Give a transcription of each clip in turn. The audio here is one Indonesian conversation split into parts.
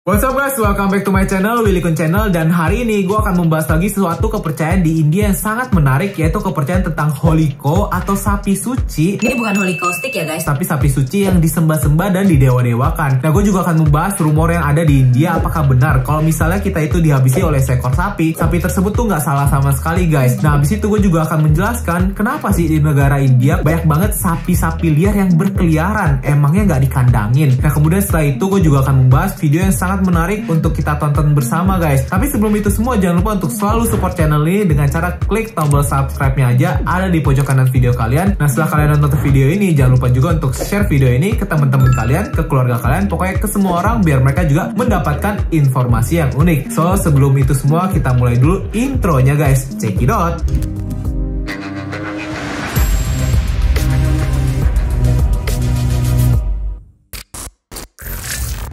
What's up guys, welcome back to my channel, Willy Kun Channel. Dan hari ini gue akan membahas lagi sesuatu kepercayaan di India yang sangat menarik, yaitu kepercayaan tentang Holy Cow atau sapi suci. Ini bukan Holy Cow stick ya guys, tapi sapi suci yang disembah-sembah dan didewa-dewakan. Nah, gue juga akan membahas rumor yang ada di India, apakah benar kalau misalnya kita itu dihabisi oleh seekor sapi tersebut tuh nggak salah sama sekali guys. Nah, habis itu gue juga akan menjelaskan kenapa sih di negara India banyak banget sapi-sapi liar yang berkeliaran, emangnya nggak dikandangin. Nah, kemudian setelah itu gue juga akan membahas video yang sangat menarik untuk kita tonton bersama guys. Tapi sebelum itu semua, jangan lupa untuk selalu support channel ini dengan cara klik tombol subscribe-nya aja, ada di pojok kanan video kalian. Nah, setelah kalian nonton video ini, jangan lupa juga untuk share video ini ke teman-teman kalian, ke keluarga kalian, pokoknya ke semua orang biar mereka juga mendapatkan informasi yang unik. So, sebelum itu semua kita mulai dulu intronya guys. Check it out.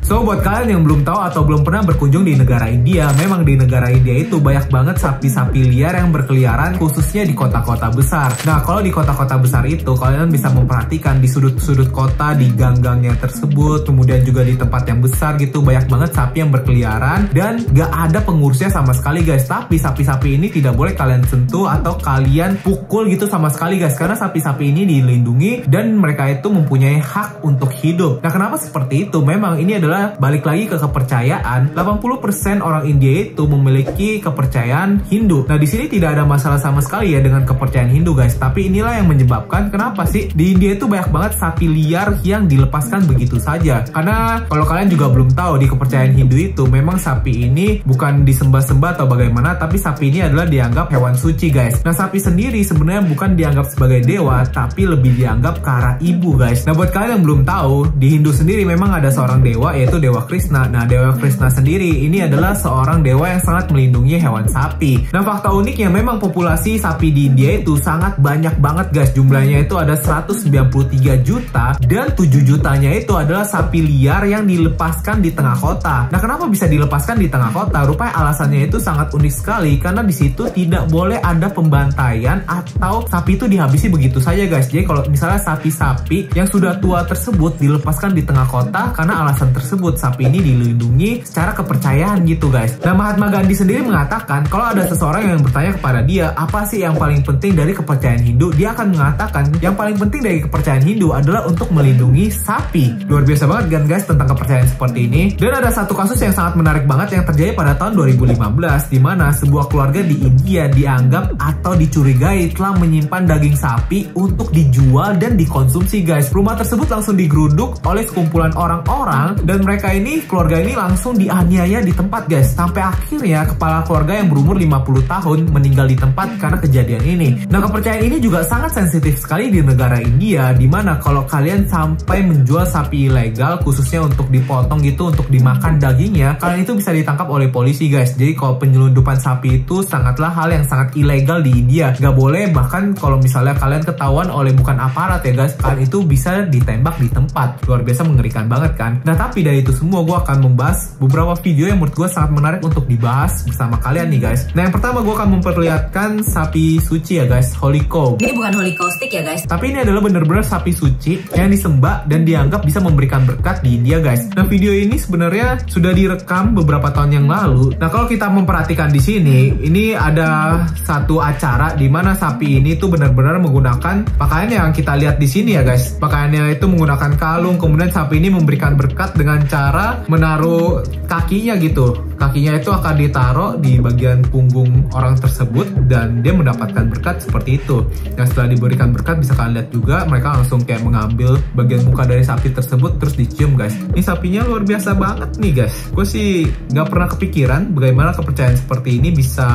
So, buat kalian yang belum tahu atau belum pernah berkunjung di negara India, memang di negara India itu banyak banget sapi-sapi liar yang berkeliaran, khususnya di kota-kota besar. Nah, kalau di kota-kota besar itu, kalian bisa memperhatikan di sudut-sudut kota, di gang-gangnya tersebut, kemudian juga di tempat yang besar gitu, banyak banget sapi yang berkeliaran, dan gak ada pengurusnya sama sekali guys. Tapi sapi-sapi ini tidak boleh kalian sentuh atau kalian pukul gitu sama sekali guys, karena sapi-sapi ini dilindungi dan mereka itu mempunyai hak untuk hidup. Nah, kenapa seperti itu? Memang ini adalah balik lagi ke kepercayaan. 80% orang India itu memiliki kepercayaan Hindu. Nah, di sini tidak ada masalah sama sekali ya dengan kepercayaan Hindu guys. Tapi inilah yang menyebabkan kenapa sih di India itu banyak banget sapi liar yang dilepaskan begitu saja. Karena kalau kalian juga belum tahu, di kepercayaan Hindu itu memang sapi ini bukan disembah-sembah atau bagaimana, tapi sapi ini adalah dianggap hewan suci guys. Nah, sapi sendiri sebenarnya bukan dianggap sebagai dewa, tapi lebih dianggap ke arah ibu guys. Nah, buat kalian yang belum tahu, di Hindu sendiri memang ada seorang dewa, yaitu Dewa Krishna. Nah, Dewa Krishna sendiri ini adalah seorang dewa yang sangat melindungi hewan sapi. Nah, fakta uniknya memang populasi sapi di India itu sangat banyak banget guys. Jumlahnya itu ada 193 juta dan 7 jutanya itu adalah sapi liar yang dilepaskan di tengah kota. Nah, kenapa bisa dilepaskan di tengah kota? Rupanya alasannya itu sangat unik sekali, karena di situ tidak boleh ada pembantaian atau sapi itu dihabisi begitu saja guys. Jadi kalau misalnya sapi-sapi yang sudah tua tersebut dilepaskan di tengah kota, karena alasan tersebut sapi ini dilindungi secara kepercayaan gitu guys. Nah, Mahatma Gandhi sendiri mengatakan kalau ada seseorang yang bertanya kepada dia, apa sih yang paling penting dari kepercayaan Hindu? Dia akan mengatakan yang paling penting dari kepercayaan Hindu adalah untuk melindungi sapi. Luar biasa banget kan guys tentang kepercayaan seperti ini. Dan ada satu kasus yang sangat menarik banget yang terjadi pada tahun 2015, di mana sebuah keluarga di India dianggap atau dicurigai telah menyimpan daging sapi untuk dijual dan dikonsumsi guys. Rumah tersebut langsung digeruduk oleh sekumpulan orang-orang dan mereka ini, keluarga ini langsung dianiaya di tempat guys. Sampai akhirnya kepala keluarga yang berumur 50 tahun meninggal di tempat karena kejadian ini. Nah, kepercayaan ini juga sangat sensitif sekali di negara India, dimana kalau kalian sampai menjual sapi ilegal, khususnya untuk dipotong gitu, untuk dimakan dagingnya, kalian itu bisa ditangkap oleh polisi guys. Jadi kalau penyelundupan sapi itu sangatlah hal yang sangat ilegal di India. Gak boleh, bahkan kalau misalnya kalian ketahuan oleh bukan aparat ya guys, kalian itu bisa ditembak di tempat. Luar biasa mengerikan banget kan. Nah, tapi dari itu semua gue akan membahas beberapa video yang menurut gue sangat menarik untuk dibahas bersama kalian nih guys. Nah, yang pertama gue akan memperlihatkan sapi suci ya guys, Holy Cow. Ini bukan Holy Cow stick ya guys, tapi ini adalah benar-benar sapi suci yang disembah dan dianggap bisa memberikan berkat di India guys. Nah, video ini sebenarnya sudah direkam beberapa tahun yang lalu. Nah, kalau kita memperhatikan di sini, ini ada satu acara di mana sapi ini tuh benar-benar menggunakan pakaian yang kita lihat di sini ya guys. Pakaiannya itu menggunakan kalung, kemudian sapi ini memberikan berkat dengan cara menaruh kakinya gitu. Kakinya itu akan ditaruh di bagian punggung orang tersebut dan dia mendapatkan berkat seperti itu. Nah, setelah diberikan berkat, bisa kalian lihat juga mereka langsung kayak mengambil bagian muka dari sapi tersebut terus dicium guys. Ini sapinya luar biasa banget nih guys. Gue sih nggak pernah kepikiran bagaimana kepercayaan seperti ini bisa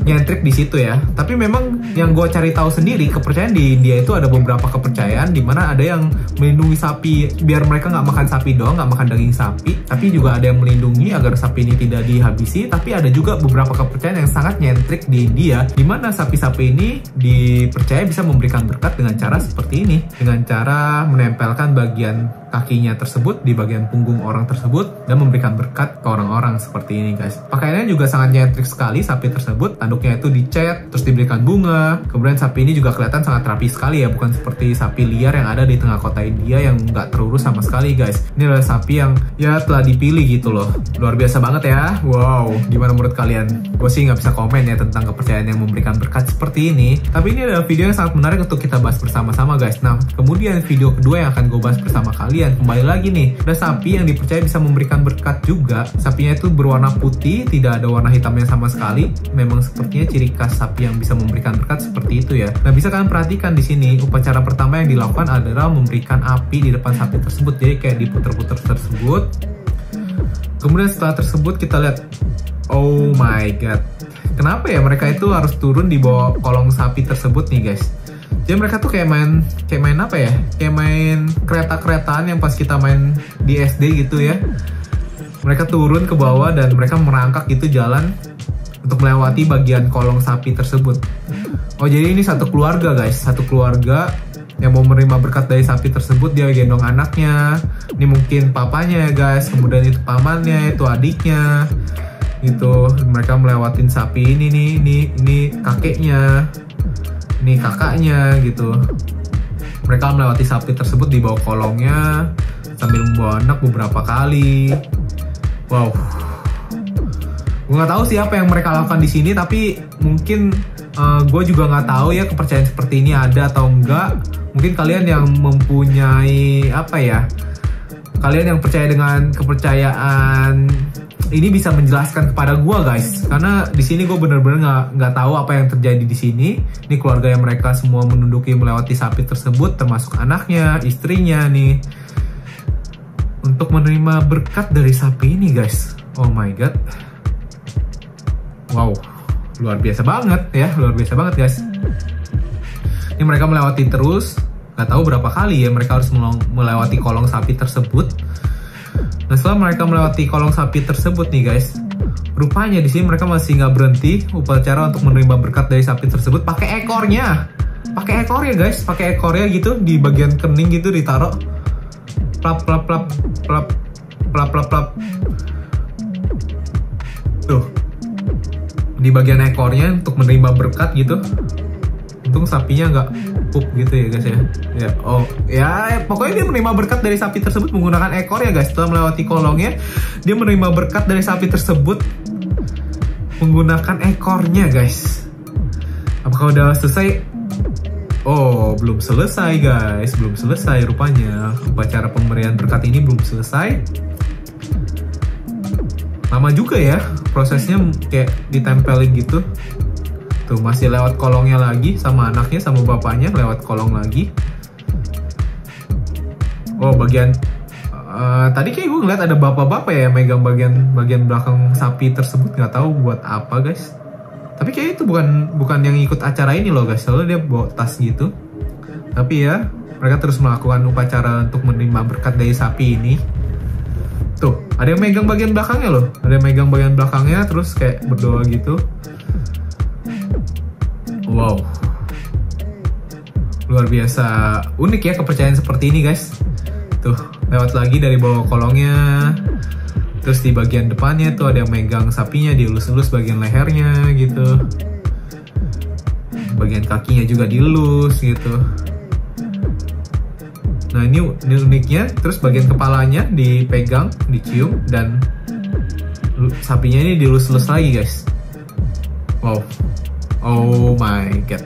nyentrik di situ ya. Tapi memang yang gue cari tahu sendiri, kepercayaan di India itu ada beberapa kepercayaan di mana ada yang melindungi sapi biar mereka nggak makan sapi doang, nggak makan daging sapi, tapi juga ada yang melindungi agar sapi ini tidak dihabisi. Tapi ada juga beberapa kepercayaan yang sangat nyentrik di India, di mana sapi-sapi ini dipercaya bisa memberikan berkat dengan cara seperti ini, dengan cara menempelkan bagian kakinya tersebut, di bagian punggung orang tersebut, dan memberikan berkat ke orang-orang seperti ini guys. Pakaiannya juga sangat nyentrik sekali sapi tersebut. Tanduknya itu dicat, terus diberikan bunga. Kemudian sapi ini juga kelihatan sangat rapi sekali ya, bukan seperti sapi liar yang ada di tengah kota India yang nggak terurus sama sekali guys. Ini adalah sapi yang ya telah dipilih gitu loh. Luar biasa banget ya. Wow, gimana menurut kalian? Gue sih nggak bisa komen ya tentang kepercayaan yang memberikan berkat seperti ini. Tapi ini adalah video yang sangat menarik untuk kita bahas bersama-sama guys. Nah, kemudian video kedua yang akan gue bahas bersama kalian, kembali lagi nih, ada sapi yang dipercaya bisa memberikan berkat juga. Sapinya itu berwarna putih, tidak ada warna hitamnya sama sekali. Memang sepertinya ciri khas sapi yang bisa memberikan berkat seperti itu ya. Nah, bisa kalian perhatikan di sini, upacara pertama yang dilakukan adalah memberikan api di depan sapi tersebut. Jadi kayak diputer-puter tersebut. Kemudian setelah tersebut kita lihat, oh my god, kenapa ya mereka itu harus turun di bawah kolong sapi tersebut nih guys? Jadi mereka tuh kayak main apa ya? Kayak main kereta-keretaan yang pas kita main di SD gitu ya. Mereka turun ke bawah dan mereka merangkak gitu jalan untuk melewati bagian kolong sapi tersebut. Oh, jadi ini satu keluarga guys, satu keluarga yang mau menerima berkat dari sapi tersebut. Dia gendong anaknya, ini mungkin papanya ya guys, kemudian itu pamannya, itu adiknya gitu. Mereka melewatin sapi ini nih, ini kakeknya, ini kakaknya gitu. Mereka melewati sapi tersebut di bawah kolongnya sambil membawa anak beberapa kali. Wow, gue nggak tahu sih apa yang mereka lakukan di sini, tapi mungkin gue juga nggak tahu ya kepercayaan seperti ini ada atau enggak. Mungkin kalian yang mempunyai apa ya, kalian yang percaya dengan kepercayaan ini bisa menjelaskan kepada gue guys, karena di sini gue bener-bener nggak tahu apa yang terjadi di sini. Ini keluarga yang mereka semua menunduki melewati sapi tersebut, termasuk anaknya, istrinya nih, untuk menerima berkat dari sapi ini guys. Oh my god, wow, luar biasa banget ya, luar biasa banget guys. Ini mereka melewati terus, nggak tahu berapa kali ya mereka harus melewati kolong sapi tersebut. Nah, setelah mereka melewati kolong sapi tersebut nih guys, rupanya di sini mereka masih nggak berhenti upacara untuk menerima berkat dari sapi tersebut. Pakai ekornya guys, pakai ekornya gitu di bagian kening gitu ditaruh, plap plap plap plap plap plap plap. Tuh, di bagian ekornya untuk menerima berkat gitu. Untung sapinya nggak pup gitu ya guys ya. Ya, oh ya, pokoknya dia menerima berkat dari sapi tersebut menggunakan ekor ya guys. Setelah melewati kolongnya, dia menerima berkat dari sapi tersebut menggunakan ekornya guys. Apakah udah selesai? Oh, belum selesai guys, belum selesai rupanya. Upacara pemberian berkat ini belum selesai. Lama juga ya prosesnya, kayak ditempelin gitu. Tuh, masih lewat kolongnya lagi sama anaknya, sama bapaknya lewat kolong lagi. Oh, bagian tadi kayak gue ngeliat ada bapak-bapak ya yang megang bagian belakang sapi tersebut, nggak tahu buat apa guys. Tapi kayak itu bukan yang ikut acara ini loh guys, soalnya dia bawa tas gitu. Tapi ya, mereka terus melakukan upacara untuk menerima berkat dari sapi ini. Tuh, ada yang megang bagian belakangnya loh, ada yang megang bagian belakangnya terus kayak berdoa gitu. Wow, luar biasa unik ya kepercayaan seperti ini guys. Tuh, lewat lagi dari bawah kolongnya. Terus di bagian depannya tuh ada yang megang sapinya, dielus-elus bagian lehernya gitu. Bagian kakinya juga dielus gitu. Nah, ini uniknya. Terus bagian kepalanya dipegang, dicium, dan sapinya ini dielus-elus lagi guys. Wow. Oh my god.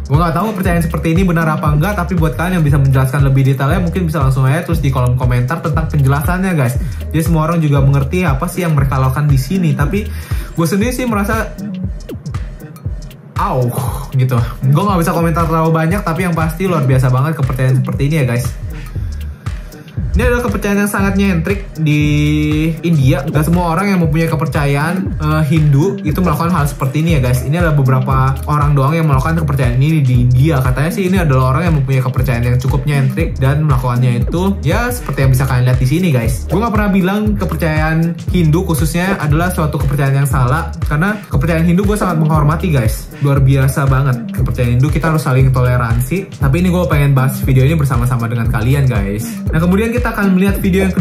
Gue gak tahu percayaan seperti ini benar apa enggak, tapi buat kalian yang bisa menjelaskan lebih detailnya mungkin bisa langsung aja tulis di kolom komentar tentang penjelasannya guys. Jadi semua orang juga mengerti apa sih yang mereka lakukan di sini. Tapi gue sendiri sih merasa gitu. Gue gak bisa komentar terlalu banyak, tapi yang pasti luar biasa banget kepercayaan seperti ini ya guys. Ini adalah kepercayaan yang sangat nyentrik di India. Gak semua orang yang mempunyai kepercayaan Hindu itu melakukan hal seperti ini ya guys. Ini adalah beberapa orang doang yang melakukan kepercayaan ini di India. Katanya sih ini adalah orang yang mempunyai kepercayaan yang cukup nyentrik dan melakukannya itu ya seperti yang bisa kalian lihat di sini guys. Gue gak pernah bilang kepercayaan Hindu khususnya adalah suatu kepercayaan yang salah, karena kepercayaan Hindu gue sangat menghormati guys. Luar biasa banget kepercayaan Hindu, kita harus saling toleransi. Tapi ini gue pengen bahas video ini bersama-sama dengan kalian guys. Nah, kemudian kita kita akan melihat video yang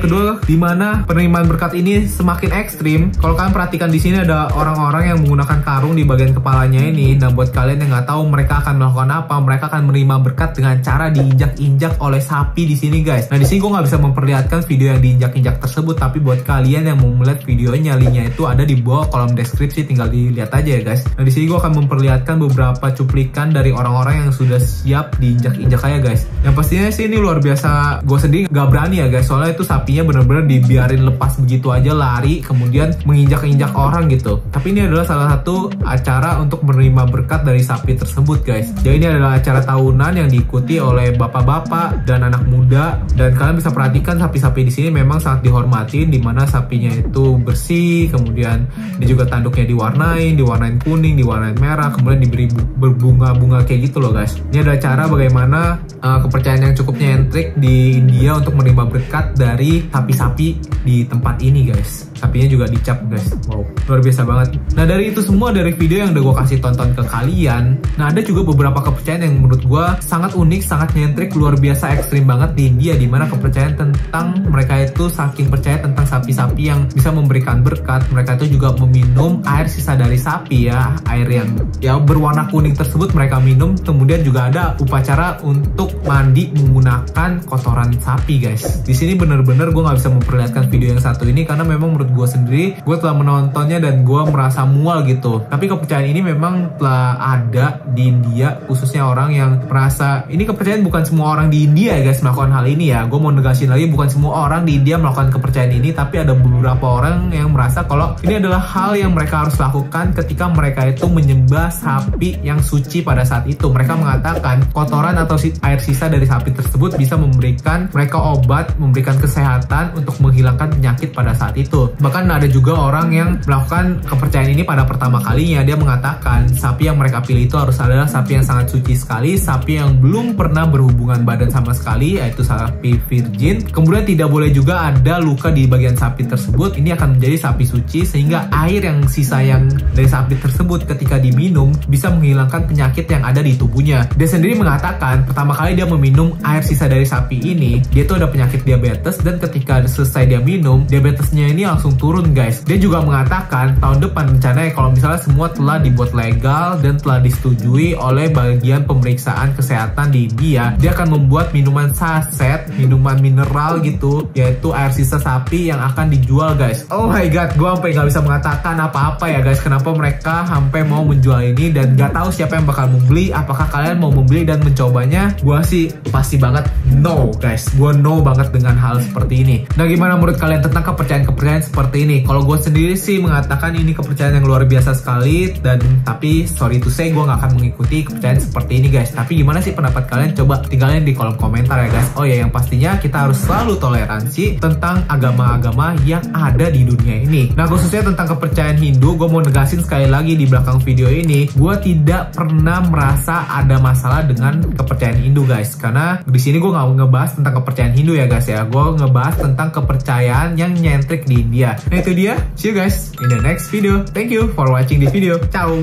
kedua di mana penerimaan berkat ini semakin ekstrim. Kalau kalian perhatikan di sini ada orang-orang yang menggunakan karung di bagian kepalanya ini. Nah, buat kalian yang nggak tahu mereka akan melakukan apa, mereka akan menerima berkat dengan cara diinjak-injak oleh sapi di sini, guys. Nah, di sini gue nggak bisa memperlihatkan video yang diinjak-injak tersebut, tapi buat kalian yang mau melihat videonya, linknya itu ada di bawah kolom deskripsi, tinggal dilihat aja ya, guys. Nah, di sini gue akan memperlihatkan beberapa cuplikan dari orang-orang yang sudah siap diinjak-injak aja, guys. Yang pastinya sih ini luar biasa. Gue sendiri nggak berani ya, guys, soalnya itu sapinya bener-bener dibiarin lepas begitu aja, lari kemudian menginjak-injak orang gitu. Tapi ini adalah salah satu acara untuk menerima berkat dari sapi tersebut, guys. Jadi ini adalah acara tahunan yang diikuti oleh bapak-bapak dan anak muda, dan kalian bisa perhatikan sapi-sapi di sini memang sangat dihormati, dimana sapinya itu bersih, kemudian dia juga tanduknya diwarnain kuning, diwarnain merah, kemudian diberi berbunga-bunga kayak gitu loh, guys. Ini adalah cara bagaimana kepercayaan yang cukup nyentrik di India untuk menerima berkat dari sapi-sapi di tempat ini, guys. Sapinya juga dicap, guys. Wow, luar biasa banget. Nah, dari itu semua, dari video yang udah gue kasih tonton ke kalian, nah ada juga beberapa kepercayaan yang menurut gue sangat unik, sangat nyentrik, luar biasa ekstrim banget di India, dimana kepercayaan tentang mereka itu saking percaya tentang sapi-sapi yang bisa memberikan berkat. Mereka itu juga meminum air sisa dari sapi ya, air yang ya berwarna kuning tersebut mereka minum. Kemudian juga ada upacara untuk mandi menggunakan kotoran sapi, guys. Di sini bener-bener gue nggak bisa memperlihatkan video yang satu ini karena memang menurut gue sendiri, gue telah menontonnya dan gue merasa mual gitu. Tapi kepercayaan ini memang telah ada di India, khususnya orang yang merasa, ini kepercayaan bukan semua orang di India ya, guys, melakukan hal ini ya. Gue mau negasin lagi, bukan semua orang di India melakukan kepercayaan ini, tapi ada beberapa orang yang merasa kalau ini adalah hal yang mereka harus lakukan ketika mereka itu menyembah sapi yang suci pada saat itu. Mereka mengatakan kotoran atau air sisa dari sapi tersebut bisa memberikan mereka obat, memberikan kesehatan untuk menghilangkan penyakit pada saat itu. Bahkan ada juga orang yang melakukan kepercayaan ini pada pertama kalinya. Dia mengatakan sapi yang mereka pilih itu harus adalah sapi yang sangat suci sekali, sapi yang belum pernah berhubungan badan sama sekali, yaitu sapi virgin. Kemudian tidak boleh juga ada luka di bagian sapi tersebut. Ini akan menjadi sapi suci, sehingga air yang sisa yang dari sapi tersebut ketika diminum bisa menghilangkan penyakit yang ada di tubuhnya. Dia sendiri mengatakan pertama kali dia meminum air sisa dari sapi ini, dia tuh ada penyakit diabetes, dan ketika selesai dia minum, diabetesnya ini langsung turun, guys. Dia juga mengatakan tahun depan rencananya kalau misalnya semua telah dibuat legal dan telah disetujui oleh bagian pemeriksaan kesehatan di India, dia akan membuat minuman saset, minuman mineral gitu, yaitu air sisa sapi yang akan dijual, guys. Oh my god, gue sampai nggak bisa mengatakan apa-apa ya, guys. Kenapa mereka sampai mau menjual ini dan nggak tahu siapa yang bakal membeli. Apakah kalian mau membeli dan mencobanya? Gue sih pasti banget no, guys. Gue no banget dengan hal seperti ini. Nah, gimana menurut kalian tentang kepercayaan-kepercayaan seperti ini? Kalau gue sendiri sih mengatakan ini kepercayaan yang luar biasa sekali, dan tapi sorry to say gue nggak akan mengikuti kepercayaan seperti ini, guys. Tapi gimana sih pendapat kalian? Coba tinggalin di kolom komentar ya, guys. Oh ya, yang pastinya kita harus selalu toleransi tentang agama-agama yang ada di dunia ini. Nah, khususnya tentang kepercayaan Hindu, gue mau negasin sekali lagi di belakang video ini, gue tidak pernah merasa ada masalah dengan kepercayaan Hindu, guys. Karena di sini gue nggak ngebahas tentang kepercayaan Hindu ya, guys ya. Gue ngebahas tentang kepercayaan yang nyentrik di India. Nah, itu dia. See you guys in the next video. Thank you for watching this video. Ciao.